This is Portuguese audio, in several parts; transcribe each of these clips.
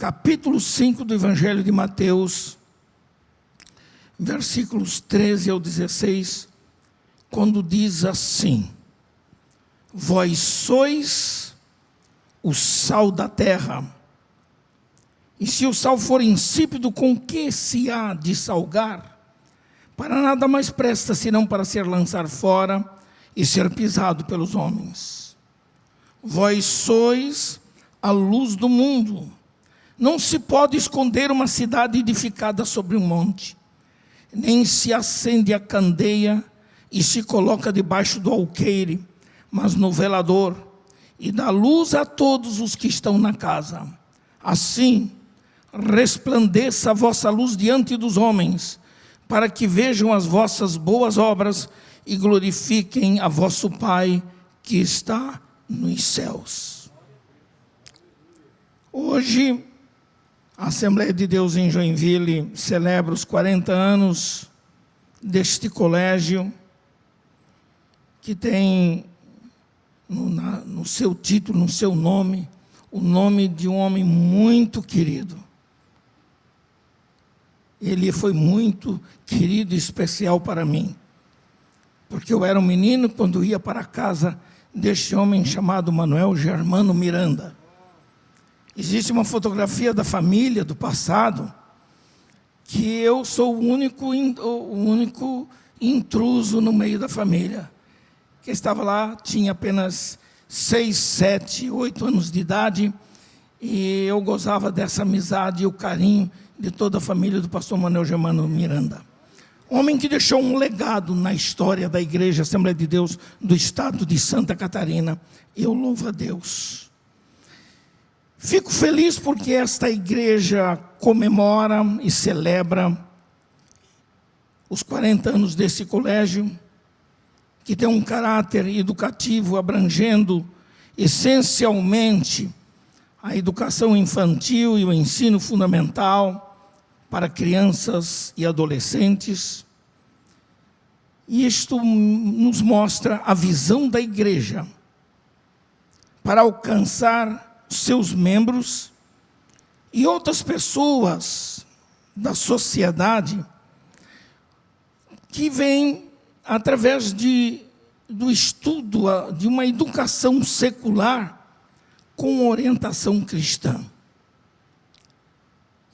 capítulo 5 do Evangelho de Mateus, versículos 13 ao 16, quando diz assim: vós sois o sal da terra, e se o sal for insípido, com que se há de salgar? Para nada mais presta, senão para ser lançado fora e ser pisado pelos homens. Vós sois a luz do mundo. Não se pode esconder uma cidade edificada sobre um monte, nem se acende a candeia e se coloca debaixo do alqueire, mas no velador, e dá luz a todos os que estão na casa. Assim, resplandeça a vossa luz diante dos homens, para que vejam as vossas boas obras e glorifiquem a vosso Pai que está nos céus. Hoje, a Assembleia de Deus em Joinville celebra os 40 anos deste colégio, que tem no seu título, no seu nome, o nome de um homem muito querido. Ele foi muito querido e especial para mim, porque eu era um menino quando ia para a casa deste homem chamado Manuel Germano Miranda. Existe uma fotografia da família, do passado, que eu sou o único intruso no meio da família. Que estava lá, tinha apenas 6, 7, 8 anos de idade, e eu gozava dessa amizade e o carinho de toda a família do pastor Manuel Germano Miranda. Homem que deixou um legado na história da Igreja Assembleia de Deus do estado de Santa Catarina. Eu louvo a Deus. Fico feliz porque esta igreja comemora e celebra os 40 anos desse colégio, que tem um caráter educativo abrangendo essencialmente a educação infantil e o ensino fundamental para crianças e adolescentes. E isto nos mostra a visão da igreja para alcançar seus membros e outras pessoas da sociedade que vêm através do estudo de uma educação secular com orientação cristã.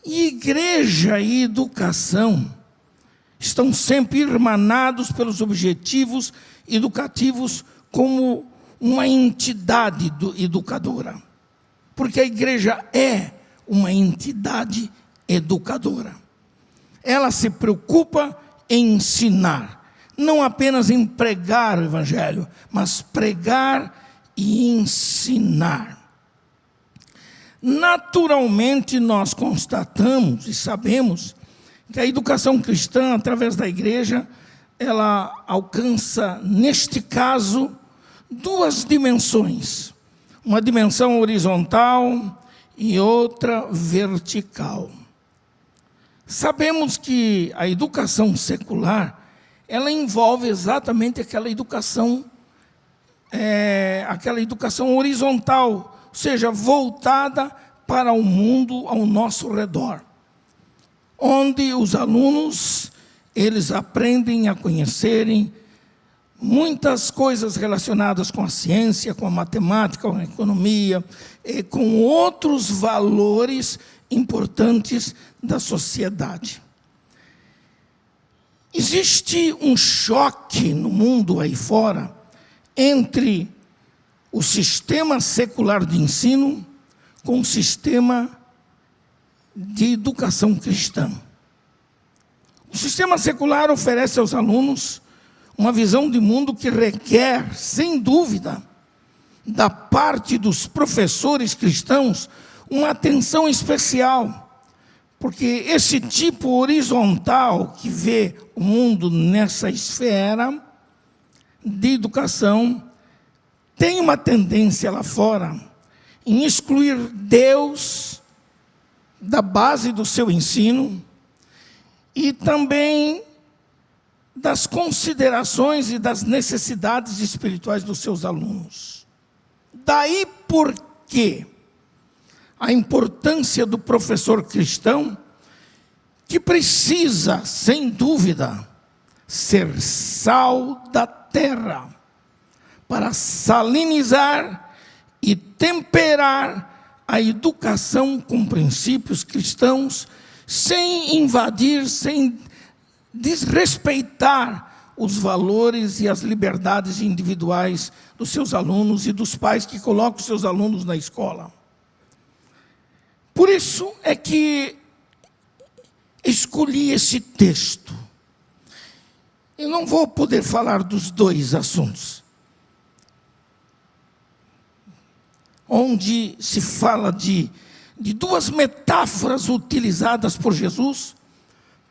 E igreja e educação estão sempre irmanados pelos objetivos educativos como uma entidade educadora. Porque a igreja é uma entidade educadora. Ela se preocupa em ensinar, não apenas em pregar o Evangelho, mas pregar e ensinar. Naturalmente, nós constatamos e sabemos que a educação cristã, através da igreja, ela alcança, neste caso, duas dimensões. Uma dimensão horizontal e outra vertical. Sabemos que a educação secular, ela envolve exatamente aquela educação horizontal, ou seja, voltada para o mundo ao nosso redor, onde os alunos, eles aprendem a conhecerem muitas coisas relacionadas com a ciência, com a matemática, com a economia, e com outros valores importantes da sociedade. Existe um choque no mundo aí fora entre o sistema secular de ensino com o sistema de educação cristã. O sistema secular oferece aos alunos uma visão de mundo que requer, sem dúvida, da parte dos professores cristãos, uma atenção especial, porque esse tipo horizontal que vê o mundo nessa esfera de educação tem uma tendência lá fora em excluir Deus da base do seu ensino e também das considerações e das necessidades espirituais dos seus alunos. Daí porque a importância do professor cristão, que precisa, sem dúvida, ser sal da terra, para salinizar e temperar a educação com princípios cristãos, sem invadir, sem desrespeitar os valores e as liberdades individuais dos seus alunos e dos pais que colocam os seus alunos na escola. Por isso é que escolhi esse texto. Eu não vou poder falar dos dois assuntos, onde se fala de duas metáforas utilizadas por Jesus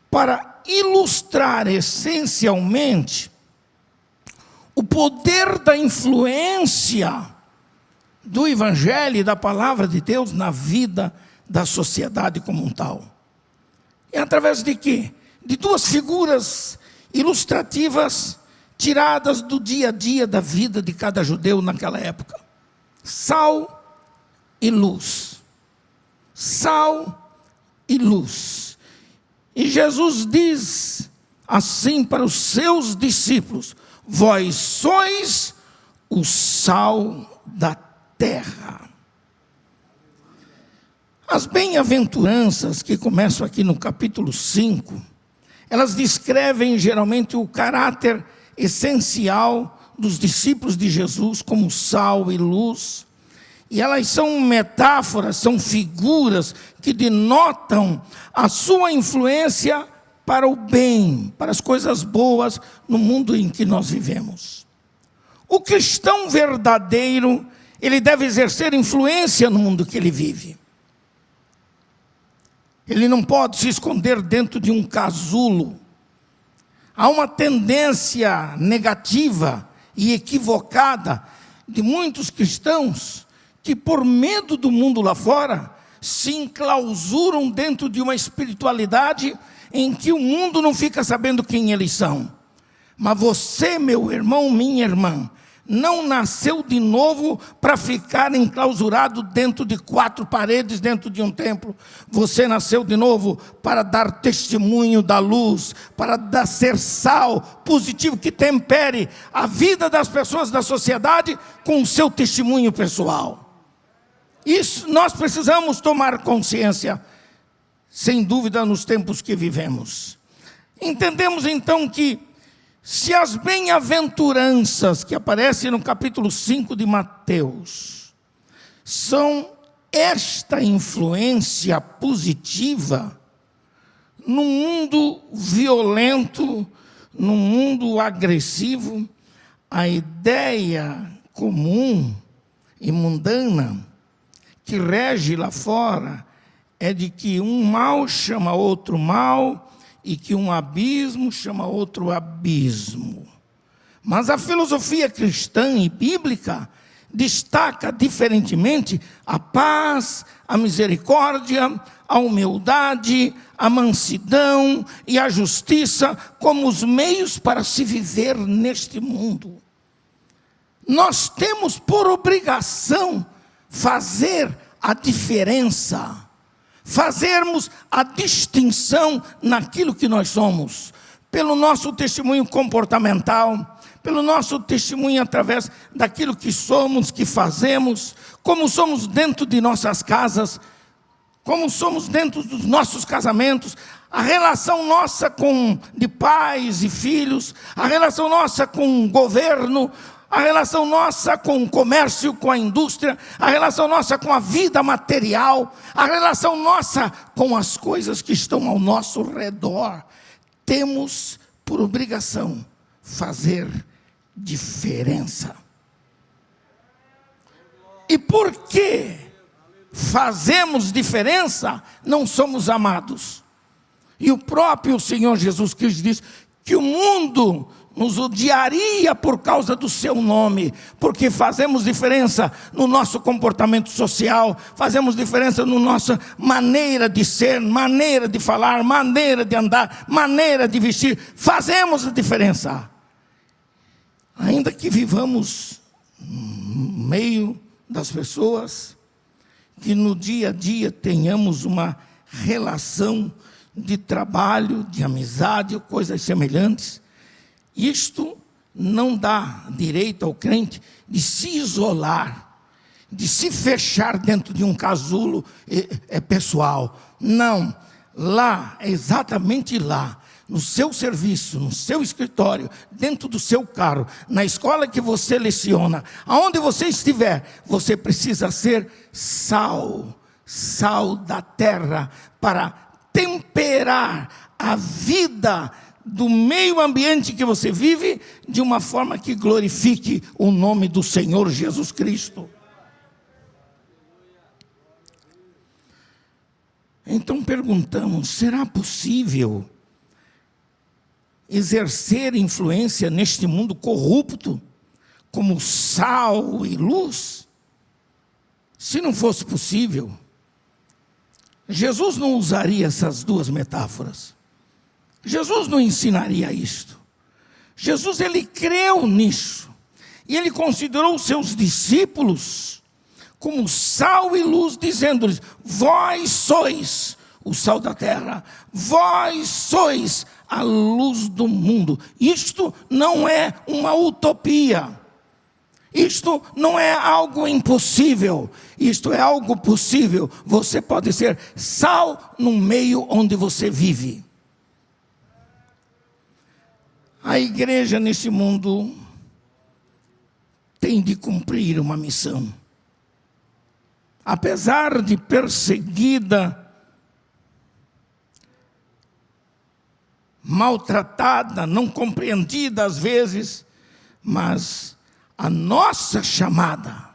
para ilustrar essencialmente o poder da influência do Evangelho e da Palavra de Deus na vida da sociedade como um tal. E através de quê? De duas figuras ilustrativas tiradas do dia a dia da vida de cada judeu naquela época. Sal e luz. Sal e luz. E Jesus diz assim para os seus discípulos: vós sois o sal da terra. As bem-aventuranças que começam aqui no capítulo 5, elas descrevem geralmente o caráter essencial dos discípulos de Jesus como sal e luz. E elas são metáforas, são figuras que denotam a sua influência para o bem, para as coisas boas no mundo em que nós vivemos. O cristão verdadeiro, ele deve exercer influência no mundo que ele vive. Ele não pode se esconder dentro de um casulo. Há uma tendência negativa e equivocada de muitos cristãos que, por medo do mundo lá fora, se enclausuram dentro de uma espiritualidade em que o mundo não fica sabendo quem eles são. Mas você, meu irmão, minha irmã, não nasceu de novo para ficar enclausurado dentro de quatro paredes, dentro de um templo. Você nasceu de novo para dar testemunho da luz, para ser sal positivo que tempere a vida das pessoas da sociedade com o seu testemunho pessoal. Isso nós precisamos tomar consciência, sem dúvida, nos tempos que vivemos. Entendemos então que, se as bem-aventuranças que aparecem no capítulo 5 de Mateus são esta influência positiva num mundo violento, num mundo agressivo, a ideia comum e mundana que rege lá fora é de que um mal chama outro mal, e que um abismo chama outro abismo. Mas a filosofia cristã e bíblica destaca diferentemente a paz, a misericórdia, a humildade, a mansidão e a justiça como os meios para se viver neste mundo. Nós temos por obrigação fazer a diferença, fazermos a distinção naquilo que nós somos, pelo nosso testemunho comportamental, pelo nosso testemunho através daquilo que somos, que fazemos, como somos dentro de nossas casas, como somos dentro dos nossos casamentos, a relação nossa de pais e filhos, a relação nossa com o governo, a relação nossa com o comércio, com a indústria, a relação nossa com a vida material, a relação nossa com as coisas que estão ao nosso redor. Temos por obrigação fazer diferença. E por que fazemos diferença, não somos amados? E o próprio Senhor Jesus Cristo diz que o mundo nos odiaria por causa do seu nome, porque fazemos diferença no nosso comportamento social, fazemos diferença na nossa maneira de ser, maneira de falar, maneira de andar, maneira de vestir, fazemos a diferença. Ainda que vivamos no meio das pessoas que no dia a dia tenhamos uma relação de trabalho, de amizade ou coisas semelhantes. Isto não dá direito ao crente de se isolar, de se fechar dentro de um casulo pessoal. Não, lá, exatamente lá, no seu serviço, no seu escritório, dentro do seu carro, na escola que você leciona, aonde você estiver, você precisa ser sal, sal da terra, para temperar a vida do meio ambiente que você vive, de uma forma que glorifique o nome do Senhor Jesus Cristo. Então perguntamos, será possível exercer influência neste mundo corrupto, como sal e luz? Se não fosse possível, Jesus não usaria essas duas metáforas. Jesus não ensinaria isto. Jesus, ele creu nisso. E ele considerou os seus discípulos como sal e luz, dizendo-lhes: vós sois o sal da terra, vós sois a luz do mundo. Isto não é uma utopia. Isto não é algo impossível. Isto é algo possível. Você pode ser sal no meio onde você vive. A igreja nesse mundo tem de cumprir uma missão. Apesar de perseguida, maltratada, não compreendida às vezes, mas a nossa chamada,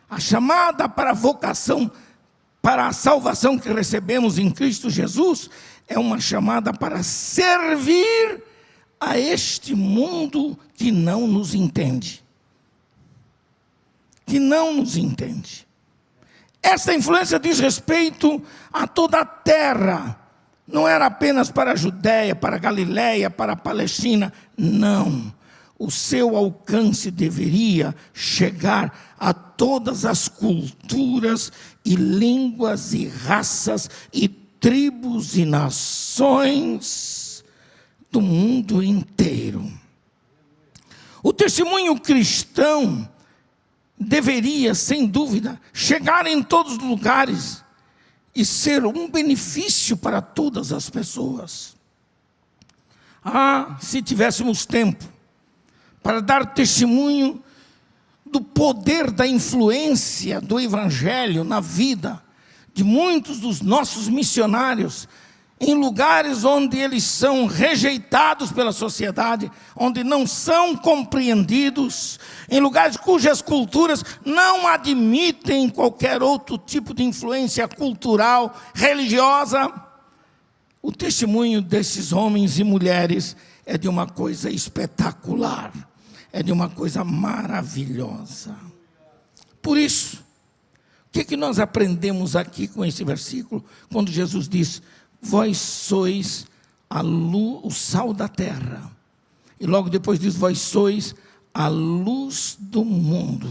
a chamada para a vocação, para a salvação que recebemos em Cristo Jesus, é uma chamada para servir a este mundo que não nos entende. Que não nos entende. Esta influência diz respeito a toda a terra. Não era apenas para a Judéia, para a Galiléia, para a Palestina. Não. O seu alcance deveria chegar a todas as culturas e línguas e raças e tribos e nações do mundo inteiro. O testemunho cristão deveria, sem dúvida, chegar em todos os lugares e ser um benefício para todas as pessoas. Se tivéssemos tempo para dar testemunho do poder da influência do Evangelho na vida de muitos dos nossos missionários, em lugares onde eles são rejeitados pela sociedade, onde não são compreendidos, em lugares cujas culturas não admitem qualquer outro tipo de influência cultural, religiosa. O testemunho desses homens e mulheres é de uma coisa espetacular, é de uma coisa maravilhosa. Por isso, o que nós aprendemos aqui com esse versículo, quando Jesus diz: vós sois a luz, o sal da terra. E logo depois diz: vós sois a luz do mundo.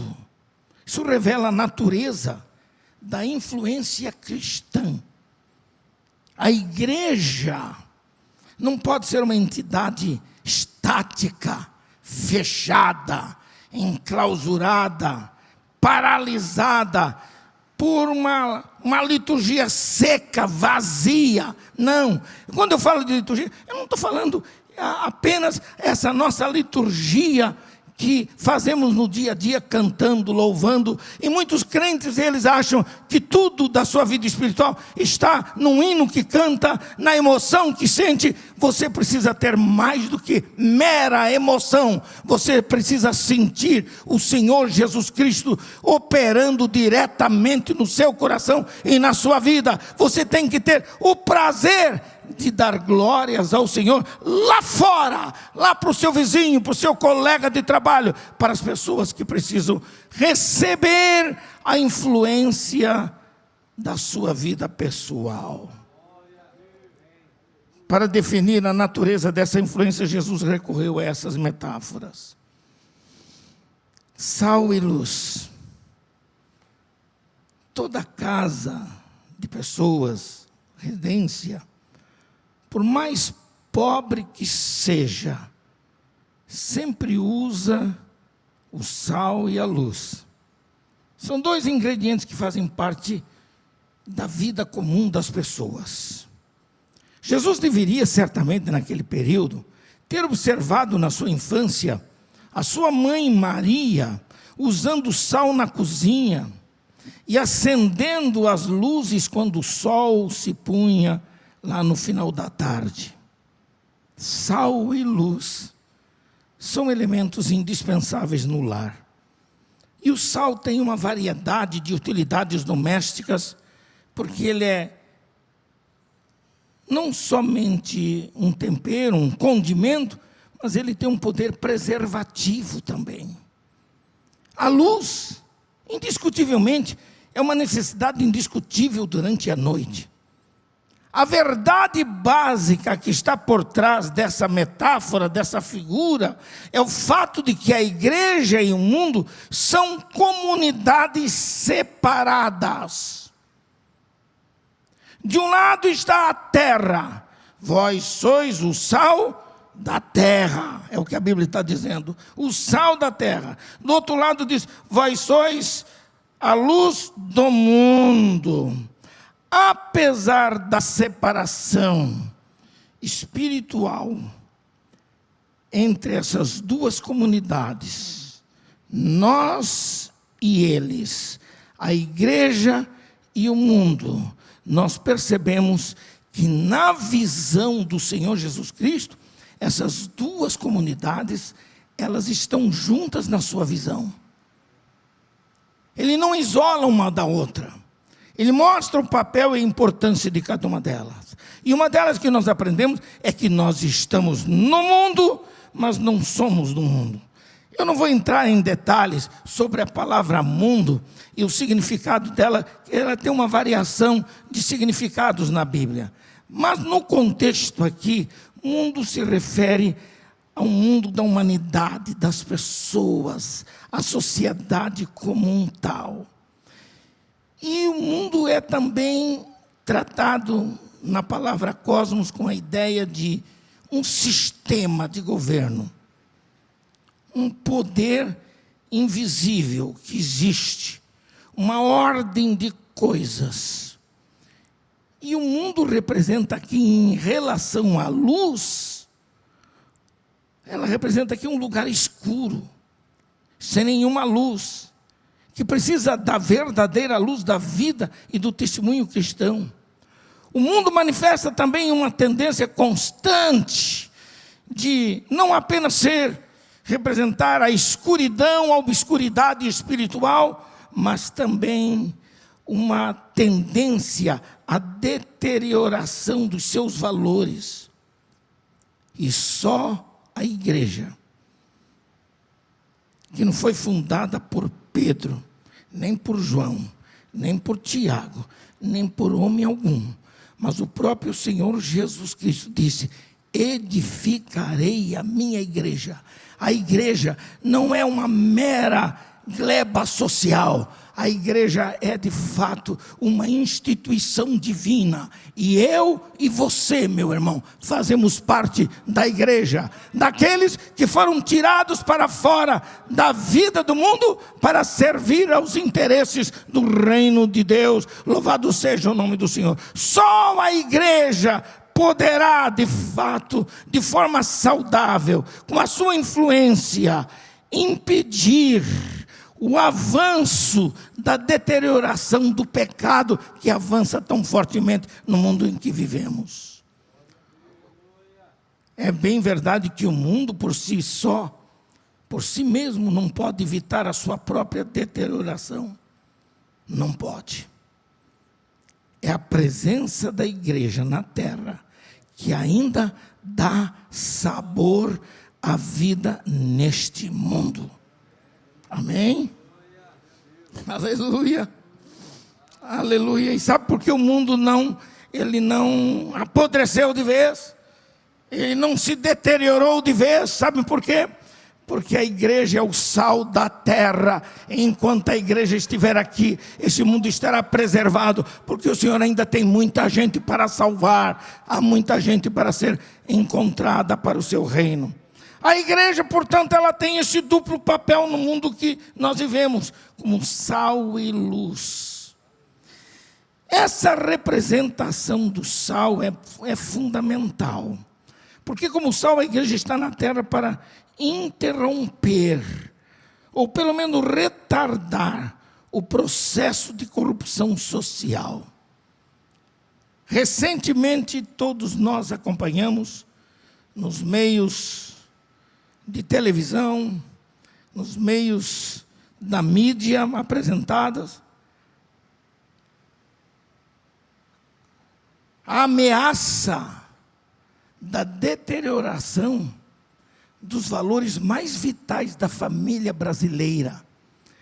Isso revela a natureza da influência cristã. A igreja não pode ser uma entidade estática, fechada, enclausurada, paralisada por uma liturgia seca, vazia. Não. Quando eu falo de liturgia, eu não estou falando apenas essa nossa liturgia que fazemos no dia a dia, cantando, louvando. E muitos crentes, eles acham que tudo da sua vida espiritual está no hino que canta, na emoção que sente. Você precisa ter mais do que mera emoção. Você precisa sentir o Senhor Jesus Cristo operando diretamente no seu coração e na sua vida. Você tem que ter o prazer de dar glórias ao Senhor lá fora, lá para o seu vizinho, para o seu colega de trabalho, para as pessoas que precisam receber a influência da sua vida pessoal. Para definir a natureza dessa influência, Jesus recorreu a essas metáforas. Sal e luz. toda casa de pessoas, residência, por mais pobre que seja, sempre usa o sal e a luz. São dois ingredientes que fazem parte da vida comum das pessoas. Jesus deveria, certamente, naquele período, ter observado na sua infância a sua mãe Maria usando sal na cozinha e acendendo as luzes quando o sol se punha lá no final da tarde. Sal e luz são elementos indispensáveis no lar. E o sal tem uma variedade de utilidades domésticas, porque ele é não somente um tempero, um condimento, mas ele tem um poder preservativo também. A luz, indiscutivelmente, é uma necessidade indiscutível durante a noite. A verdade básica que está por trás dessa metáfora, dessa figura, é o fato de que a igreja e o mundo são comunidades separadas. De um lado está a terra, vós sois o sal da terra, é o que a Bíblia está dizendo, o sal da terra. Do outro lado diz, vós sois a luz do mundo. Apesar da separação espiritual entre essas duas comunidades, nós e eles, a igreja e o mundo, nós percebemos que na visão do Senhor Jesus Cristo, essas duas comunidades, elas estão juntas na sua visão. Ele não isola uma da outra. Ele mostra o papel e a importância de cada uma delas. E uma delas que nós aprendemos é que nós estamos no mundo, mas não somos do mundo. Eu não vou entrar em detalhes sobre a palavra mundo e o significado dela, ela tem uma variação de significados na Bíblia. Mas no contexto aqui, mundo se refere ao mundo da humanidade, das pessoas, a sociedade como um tal. E o mundo é também tratado na palavra cosmos com a ideia de um sistema de governo, um poder invisível que existe, uma ordem de coisas. E o mundo representa aqui, em relação à luz, ela representa aqui um lugar escuro, sem nenhuma luz, que precisa da verdadeira luz da vida e do testemunho cristão. O mundo manifesta também uma tendência constante de não apenas representar a escuridão, a obscuridade espiritual, mas também uma tendência à deterioração dos seus valores. E só a igreja, que não foi fundada por Pedro, nem por João, nem por Tiago, nem por homem algum, mas o próprio Senhor Jesus Cristo disse, edificarei a minha igreja. A igreja não é uma mera gleba social, a igreja é de fato uma instituição divina, e eu e você, meu irmão, fazemos parte da igreja, daqueles que foram tirados para fora da vida do mundo, para servir aos interesses do reino de Deus. Louvado seja o nome do Senhor. Só a igreja poderá, de fato, de forma saudável, com a sua influência, impedir o avanço da deterioração do pecado que avança tão fortemente no mundo em que vivemos. É bem verdade que o mundo por si só, por si mesmo, não pode evitar a sua própria deterioração. Não pode. É a presença da igreja na terra que ainda dá sabor à vida neste mundo. Amém? Aleluia. Aleluia. E sabe por que o mundo não apodreceu de vez? Ele não se deteriorou de vez. Sabe por quê? porque a igreja é o sal da terra. Enquanto a igreja estiver aqui, esse mundo estará preservado, porque o Senhor ainda tem muita gente para salvar, há muita gente para ser encontrada para o seu reino. A igreja, portanto, ela tem esse duplo papel no mundo que nós vivemos, como sal e luz. Essa representação do sal é fundamental, porque como sal, a igreja está na terra para interromper, ou pelo menos retardar, o processo de corrupção social. Recentemente, todos nós acompanhamos, nos meios de televisão, nos meios da mídia apresentadas, a ameaça da deterioração dos valores mais vitais da família brasileira,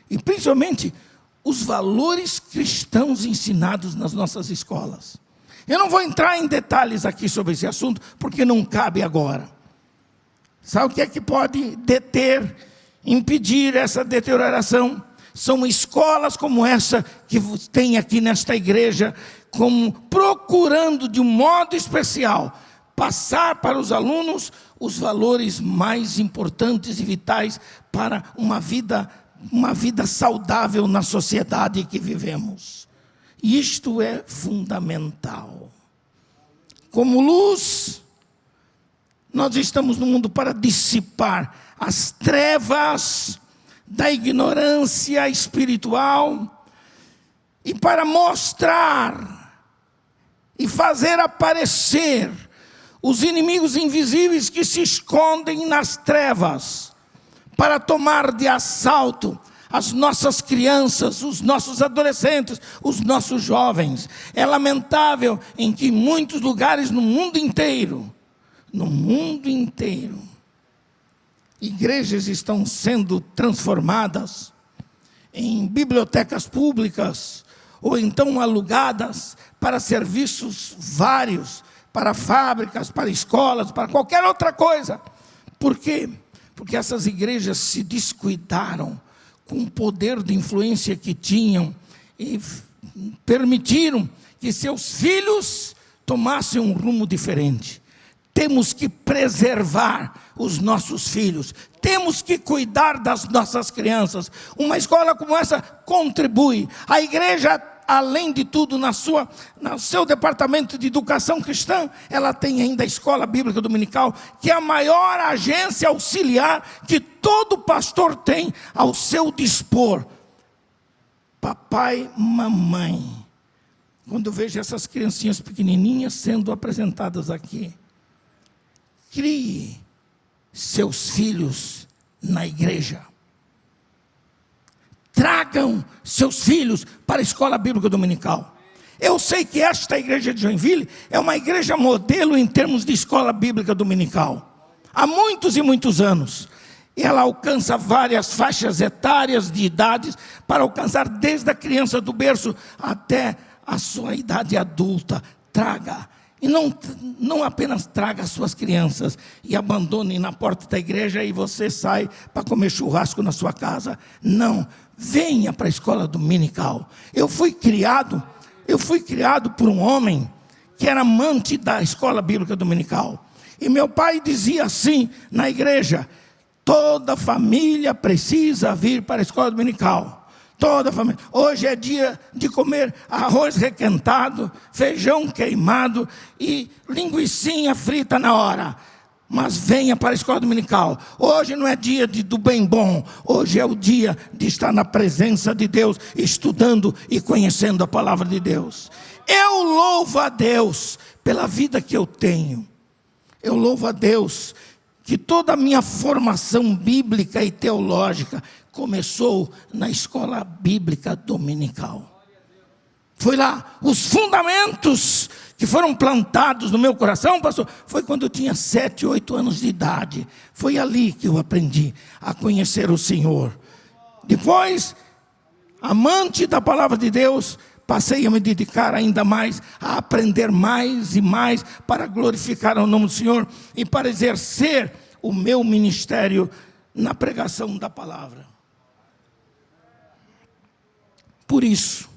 e principalmente os valores cristãos ensinados nas nossas escolas. Eu não vou entrar em detalhes aqui sobre esse assunto, porque não cabe agora. Sabe o que é que pode deter, impedir essa deterioração? São escolas como essa que tem aqui nesta igreja, como procurando de um modo especial passar para os alunos os valores mais importantes e vitais para uma vida saudável na sociedade que vivemos. Isto é fundamental. Como luz, nós estamos no mundo para dissipar as trevas da ignorância espiritual e para mostrar e fazer aparecer os inimigos invisíveis que se escondem nas trevas, para tomar de assalto as nossas crianças, os nossos adolescentes, os nossos jovens. É lamentável em que em muitos lugares no mundo inteiro, igrejas estão sendo transformadas em bibliotecas públicas, ou então alugadas para serviços vários, para fábricas, para escolas, para qualquer outra coisa. Por quê? Porque essas igrejas se descuidaram com o poder de influência que tinham e permitiram que seus filhos tomassem um rumo diferente. Temos que preservar os nossos filhos, temos que cuidar das nossas crianças. Uma escola como essa contribui. A igreja, além de tudo, no seu departamento de educação cristã, ela tem ainda a escola bíblica dominical, que é a maior agência auxiliar que todo pastor tem ao seu dispor. Papai, mamãe, quando eu vejo essas criancinhas pequenininhas sendo apresentadas aqui, crie seus filhos na igreja. Tragam seus filhos para a escola bíblica dominical. Eu sei que esta igreja de Joinville é uma igreja modelo em termos de escola bíblica dominical. Há muitos e muitos anos. Ela alcança várias faixas etárias de idades, para alcançar desde a criança do berço até a sua idade adulta. Traga. E não apenas traga as suas crianças e abandone na porta da igreja e você sai para comer churrasco na sua casa. Não, venha para a escola dominical. Eu fui criado por um homem que era amante da escola bíblica dominical. E meu pai dizia assim na igreja: toda família precisa vir para a escola dominical. Toda a família. Hoje é dia de comer arroz requentado, feijão queimado e linguicinha frita na hora. Mas venha para a escola dominical. Hoje não é dia do bem bom. Hoje é o dia de estar na presença de Deus, estudando e conhecendo a palavra de Deus. Eu louvo a Deus pela vida que eu tenho. Eu louvo a Deus que toda a minha formação bíblica e teológica começou na escola bíblica dominical. Foi lá, os fundamentos que foram plantados no meu coração, pastor, foi quando eu tinha 7, 8 anos de idade. Foi ali que eu aprendi a conhecer o Senhor. Depois, amante da palavra de Deus, passei a me dedicar ainda mais, a aprender mais e mais, para glorificar o nome do Senhor, e para exercer o meu ministério na pregação da palavra. Por isso,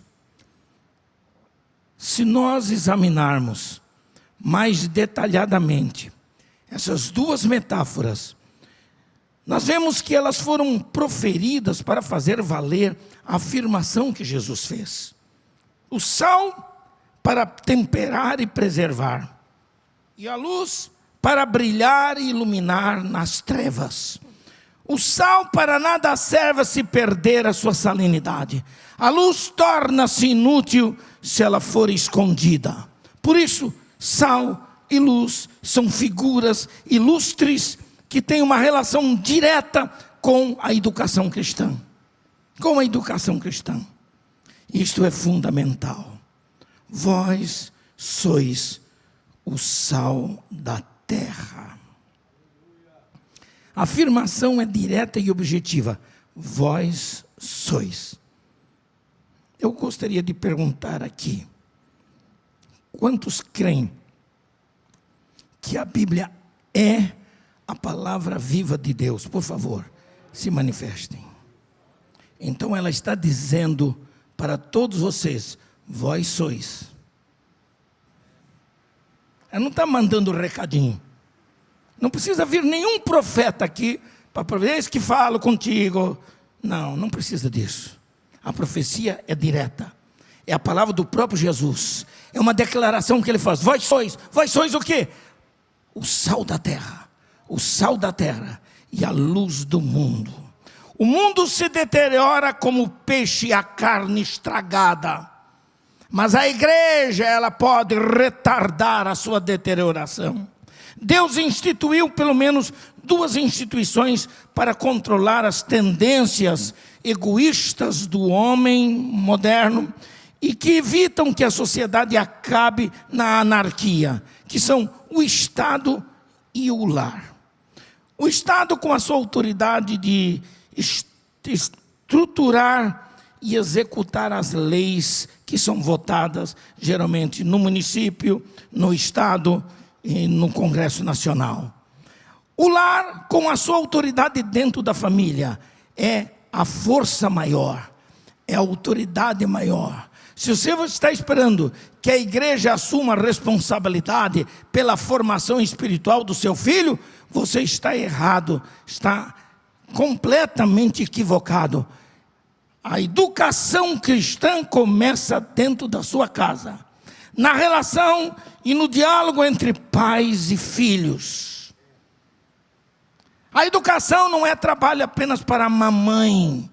se nós examinarmos mais detalhadamente essas duas metáforas, nós vemos que elas foram proferidas para fazer valer a afirmação que Jesus fez. O sal para temperar e preservar, e a luz para brilhar e iluminar nas trevas. O sal para nada serve se perder a sua salinidade. A luz torna-se inútil se ela for escondida. Por isso, sal e luz são figuras ilustres que têm uma relação direta com a educação cristã. Com a educação cristã. Isto é fundamental. Vós sois o sal da terra. A afirmação é direta e objetiva. Vós sois. Eu gostaria de perguntar aqui: quantos creem que a Bíblia é a palavra viva de Deus? Por favor, se manifestem. Então ela está dizendo para todos vocês: vós sois. Ela não está mandando recadinho. Não precisa vir nenhum profeta aqui para ver que falo contigo. Não, não precisa disso. A profecia é direta. É a palavra do próprio Jesus. É uma declaração que ele faz. Vós sois o quê? O sal da terra. O sal da terra e a luz do mundo. O mundo se deteriora como o peixe e a carne estragada. Mas a igreja, ela pode retardar a sua deterioração. Deus instituiu pelo menos duas instituições para controlar as tendências egoístas do homem moderno e que evitam que a sociedade acabe na anarquia, que são o Estado e o lar. O Estado, com a sua autoridade de estruturar e executar as leis que são votadas, geralmente no município, no Estado e no Congresso Nacional. O lar, com a sua autoridade dentro da família, é a força maior, é a autoridade maior. Se você está esperando que a igreja assuma a responsabilidade pela formação espiritual do seu filho, você está errado, está completamente equivocado. A educação cristã começa dentro da sua casa, na relação e no diálogo entre pais e filhos. A educação não é trabalho apenas para a mamãe.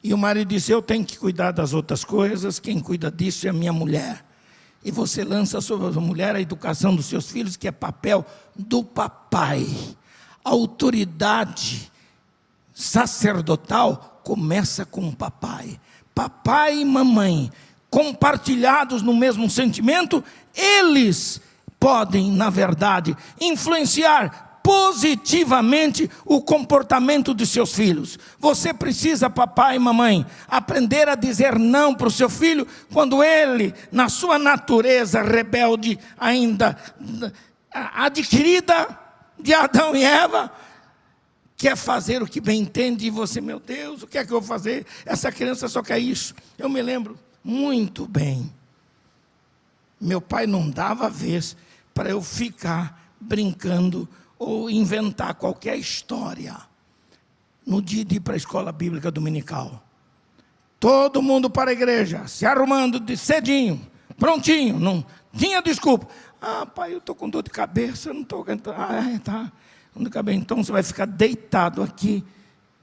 E o marido disse: eu tenho que cuidar das outras coisas, quem cuida disso é a minha mulher. E você lança sobre a mulher a educação dos seus filhos, que é papel do papai. A autoridade sacerdotal começa com o papai. Papai e mamãe, compartilhados no mesmo sentimento, eles podem, na verdade, influenciar positivamente o comportamento de seus filhos. Você precisa, papai e mamãe, aprender a dizer não para o seu filho quando ele, na sua natureza rebelde ainda adquirida de Adão e Eva, quer fazer o que bem entende, e você, meu Deus, o que é que eu vou fazer? Essa criança só quer isso. Eu me lembro muito bem, meu pai não dava vez para eu ficar brincando ou inventar qualquer história no dia de ir para a escola bíblica dominical. Todo mundo para a igreja, se arrumando de cedinho, prontinho, não tinha desculpa. Ah, pai, eu estou com dor de cabeça, eu não estou aguentando. Ah, tá. Então você vai ficar deitado aqui,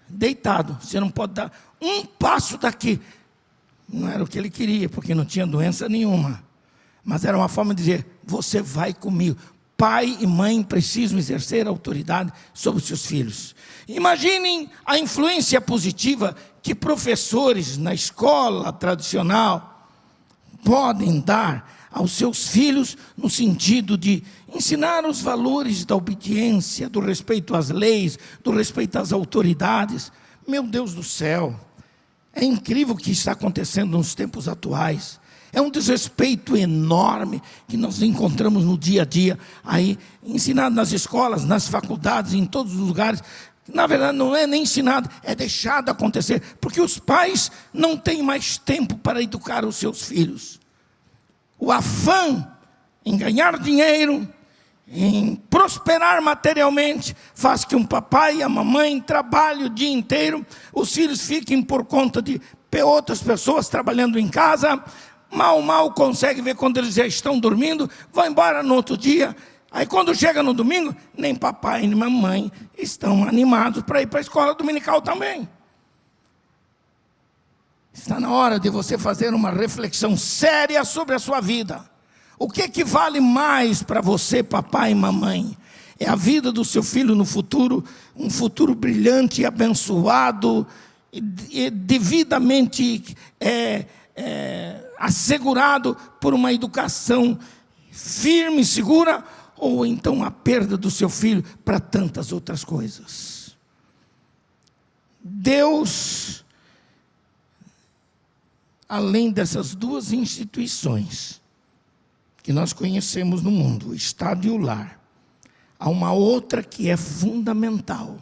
deitado. Você não pode dar um passo daqui. Não era o que ele queria, porque não tinha doença nenhuma. Mas era uma forma de dizer: você vai comigo. Pai e mãe precisam exercer autoridade sobre os seus filhos. Imaginem a influência positiva que professores na escola tradicional podem dar aos seus filhos, no sentido de ensinar os valores da obediência, do respeito às leis, do respeito às autoridades. Meu Deus do céu, é incrível o que está acontecendo nos tempos atuais. É um desrespeito enorme que nós encontramos no dia a dia, aí ensinado nas escolas, nas faculdades, em todos os lugares. Na verdade, não é nem ensinado, é deixado acontecer, porque os pais não têm mais tempo para educar os seus filhos. O afã em ganhar dinheiro, em prosperar materialmente, faz que um papai e a mamãe trabalhem o dia inteiro, os filhos fiquem por conta de outras pessoas trabalhando em casa, mal conseguem ver quando eles já estão dormindo, vão embora no outro dia. Aí quando chega no domingo, nem papai nem mamãe estão animados para ir para a escola dominical também. Está na hora de você fazer uma reflexão séria sobre a sua vida. O que vale mais para você, papai e mamãe? É a vida do seu filho no futuro, um futuro brilhante e abençoado, e devidamente assegurado por uma educação firme e segura, ou então a perda do seu filho para tantas outras coisas? Deus, além dessas duas instituições que nós conhecemos no mundo, o Estado e o lar, há uma outra que é fundamental,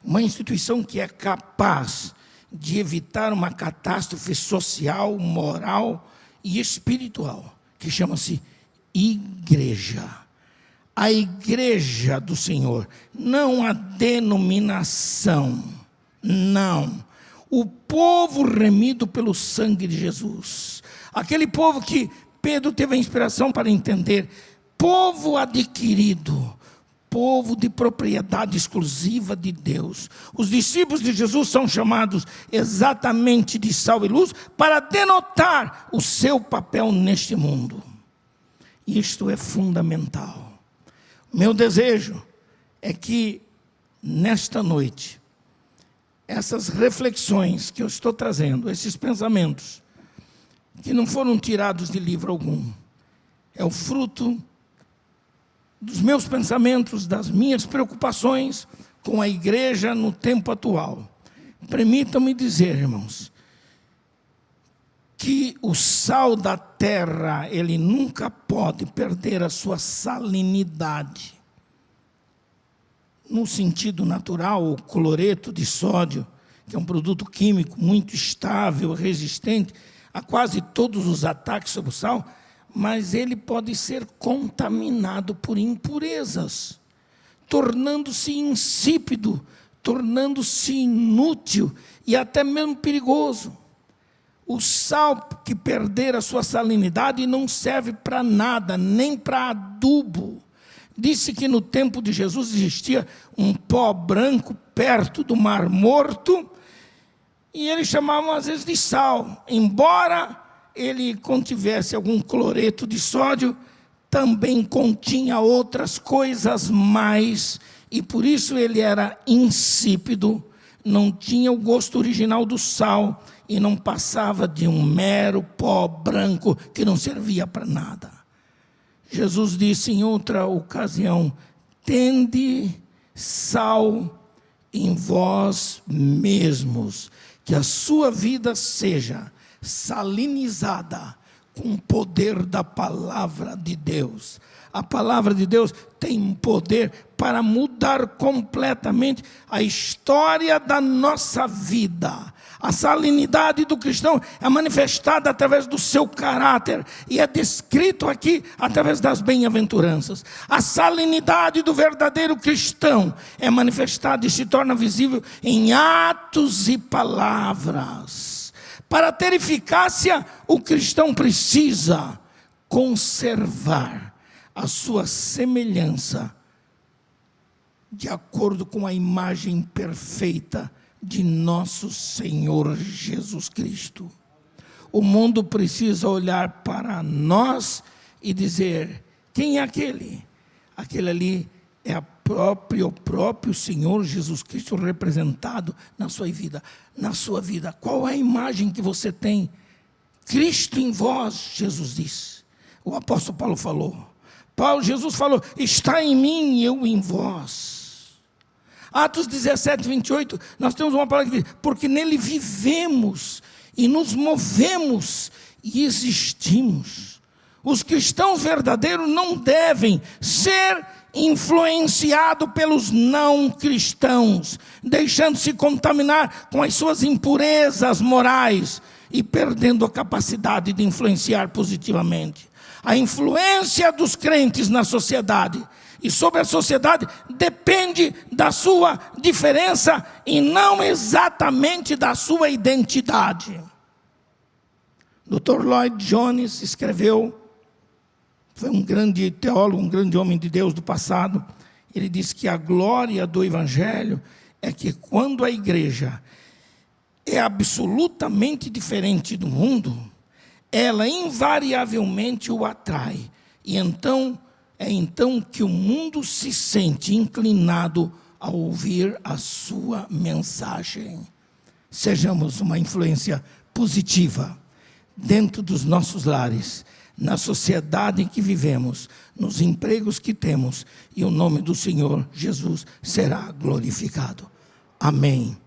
uma instituição que é capaz de evitar uma catástrofe social, moral e espiritual, que chama-se igreja. A igreja do Senhor, não a denominação, não. O povo remido pelo sangue de Jesus. Aquele povo que Pedro teve a inspiração para entender, povo adquirido, povo de propriedade exclusiva de Deus. Os discípulos de Jesus são chamados exatamente de sal e luz para denotar o seu papel neste mundo. Isto é fundamental. Meu desejo é que nesta noite, essas reflexões que eu estou trazendo, esses pensamentos, que não foram tirados de livro algum, é o fruto dos meus pensamentos, das minhas preocupações com a igreja no tempo atual. Permitam-me dizer, irmãos, que o sal da terra, ele nunca pode perder a sua salinidade. No sentido natural, o cloreto de sódio, que é um produto químico muito estável, resistente a quase todos os ataques sobre o sal, mas ele pode ser contaminado por impurezas, tornando-se insípido, tornando-se inútil e até mesmo perigoso. O sal que perder a sua salinidade não serve para nada, nem para adubo. Disse que no tempo de Jesus existia um pó branco perto do Mar Morto, e eles chamavam às vezes de sal. Embora ele contivesse algum cloreto de sódio, também continha outras coisas mais, e por isso ele era insípido, não tinha o gosto original do sal, e não passava de um mero pó branco que não servia para nada. Jesus disse em outra ocasião: tende sal em vós mesmos, que a sua vida seja salinizada com o poder da palavra de Deus. A palavra de Deus tem poder para mudar completamente a história da nossa vida. A salinidade do cristão é manifestada através do seu caráter e é descrito aqui através das bem-aventuranças. A salinidade do verdadeiro cristão é manifestada e se torna visível em atos e palavras. Para ter eficácia, o cristão precisa conservar a sua semelhança de acordo com a imagem perfeita de nosso Senhor Jesus Cristo. O mundo precisa olhar para nós e dizer: quem é aquele? Aquele ali é o próprio Senhor Jesus Cristo representado na sua vida. Na sua vida, qual é a imagem que você tem? Cristo em vós, Jesus disse. O apóstolo Paulo falou. Jesus falou: está em mim e eu em vós. Atos 17, 28, nós temos uma palavra que diz: porque nele vivemos e nos movemos e existimos. Os cristãos verdadeiros não devem ser influenciado pelos não cristãos, deixando-se contaminar com as suas impurezas morais e perdendo a capacidade de influenciar positivamente. A influência dos crentes na sociedade e sobre a sociedade depende da sua diferença e não exatamente da sua identidade. Dr. Lloyd Jones escreveu, foi um grande teólogo, um grande homem de Deus do passado. Ele disse que a glória do Evangelho é que quando a igreja é absolutamente diferente do mundo, ela invariavelmente o atrai. E então, é então que o mundo se sente inclinado a ouvir a sua mensagem. Sejamos uma influência positiva dentro dos nossos lares, na sociedade em que vivemos, nos empregos que temos, e o nome do Senhor Jesus será glorificado. Amém.